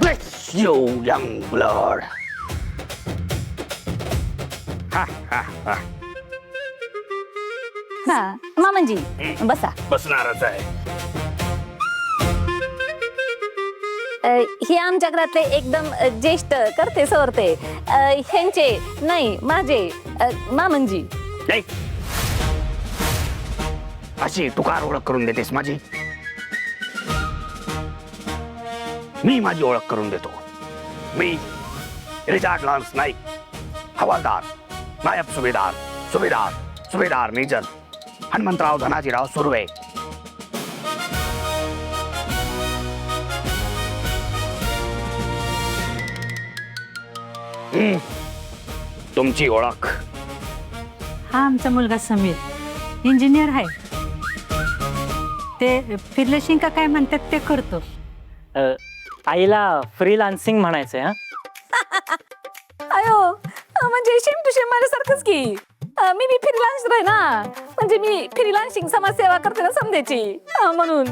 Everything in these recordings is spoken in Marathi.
Bless you, young blood. Ha ha ha. हा मामांजी बसा. बसणारच आहे. हे आमच्या घरातले एकदम ज्येष्ठ करते सवरते ह्यांचे नाही माझे मामांजी. नाही. अशी तुकार ओळख करून देतेस माझी. मी माझी ओळख करून देतो. मी रिचार्ड लॉन्स नाईक, हवालदार, नायब सुभेदार, सुभेदार मेजर हनुमंतराव धनाजीराव सुर्वे. तुमची ओळख. हा आमचा मुलगा समीर इंजिनियर आहे. ते फिरलेशिंग का काय म्हणतात ते करतो. आईला फ्रीलान्सिंग म्हणायचंय. हा अयो म्हणजे शेम टू शेम माझ्यासारखंच की. मी बी फ्रीलान्सर आहे ना. म्हणजे मी फ्रीलान्सिंग समाजसेवा करते ना समजायची. म्हणून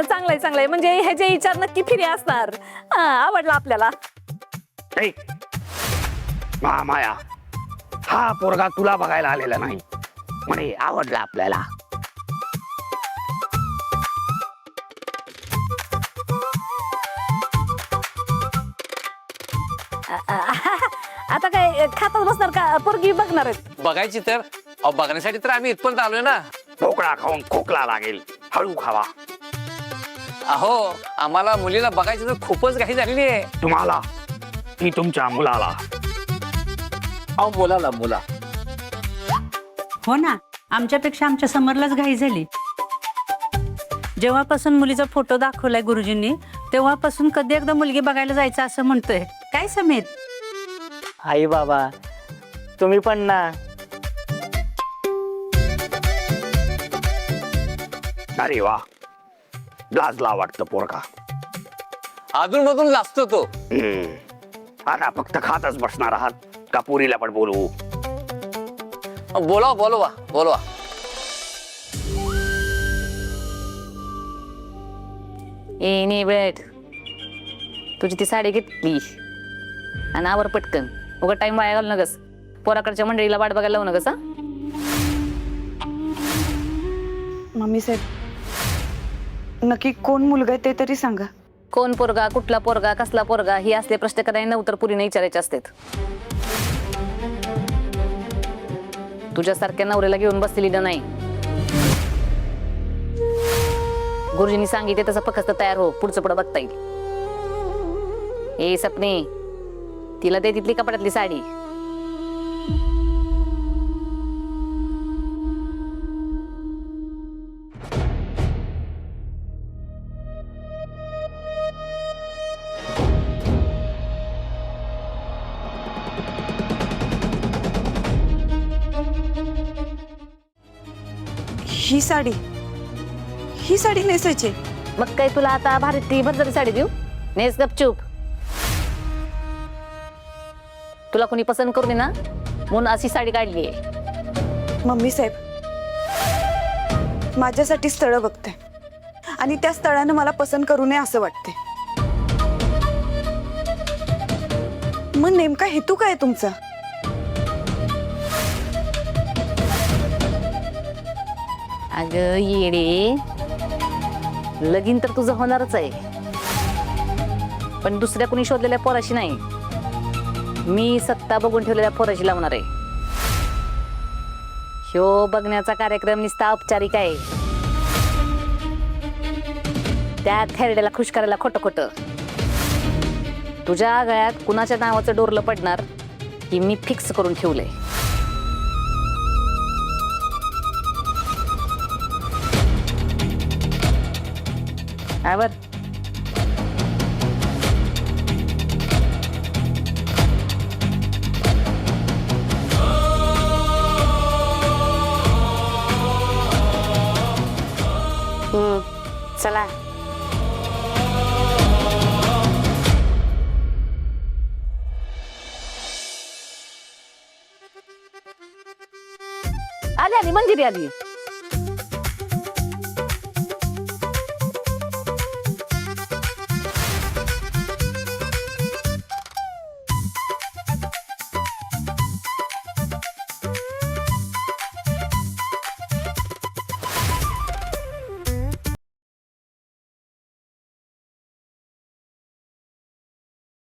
चांगलंय म्हणजे ह्याचे विचार नक्की फ्री असणार. आवडला आपल्याला. माया हा पोरगा तुला बघायला आलेला नाही म्हणे आवडला आपल्याला. आता काय खातात बसणार का पोरगी बघणार आहेत. बघायची तर बघण्यासाठी तर आम्ही इथपर्यंत आलोय ना. ढोकळा खाऊन खोकला लागेल, हळू खावा. अहो आम्हाला मुलीला बघायची तर खूपच घाई झालेली आहे. तुम्हाला की तुमच्या मुलाला? अहो मुला हो ना, आमच्यापेक्षा आमच्या समरलाच घाई झाली. जेव्हापासून मुलीचा फोटो दाखवलाय गुरुजींनी तेव्हापासून कधी एकदा मुलगी बघायला जायचं असं म्हणतोय. काय समीर? आई बाबा तुम्ही पण ना. अरे वा, लाजला वाटतं पोरगा. अधून मधून लाजतो तो. आता फक्त खातच बसणार आहात का पुरीला पण बोलवू? बोलवा. ए नी बेट तुझी ती साडी घेतली आणि आवर पटकन. उगा टाइम वाया घालू नकस. पोराकडच्या मंडळीला वाट बघायला लावू नकस. मम्मी साहेब, नक्की कोण मुलगा आहे ते तरी सांगा. कोण पोरगा, कुठला पोरगा, कसला पोरगा हे असले प्रश्न करायला नव्हतं पुरीने विचारायचे असतात. तुझ्यासारख्या नवऱ्याला घेऊन बसलेली नाही. गुरुजींनी सांगितले तसं फक्त तयार हो, पुढचं पुढं बघता येईल. ए सपने तिला दे तिथली कपड्यातली साडी. ही साडी नेसायची. मग काय तुला आता भारीतली भरजरी साडी देऊ? नेस गपचूप. तुला कोणी पसंत करून ना म्हणून अशी साडी काढली आहे. मम्मी साहेब, माझ्यासाठी स्थळ बघते आणि त्या स्थळानं मला पसंत करू नये असं वाटते. मग नेमका हेतू काय तुमचा? अगं येडे, लगीन तर तुझं होणारच आहे पण दुसऱ्या कोणी शोधलेल्या पोराशी नाही. मी सत्ता बघून ठेवलेल्या पोराशी लावणार आहे. ह्यो बघण्याचा कार्यक्रम निस्ता औपचारिक आहे. त्या थेरड्याला खुश करायला खोटं तुझ्या गळ्यात कुणाच्या नावाचं डोरलं पडणार की मी फिक्स करून ठेवलंय. आवर. चला. आली मंजिरी आली.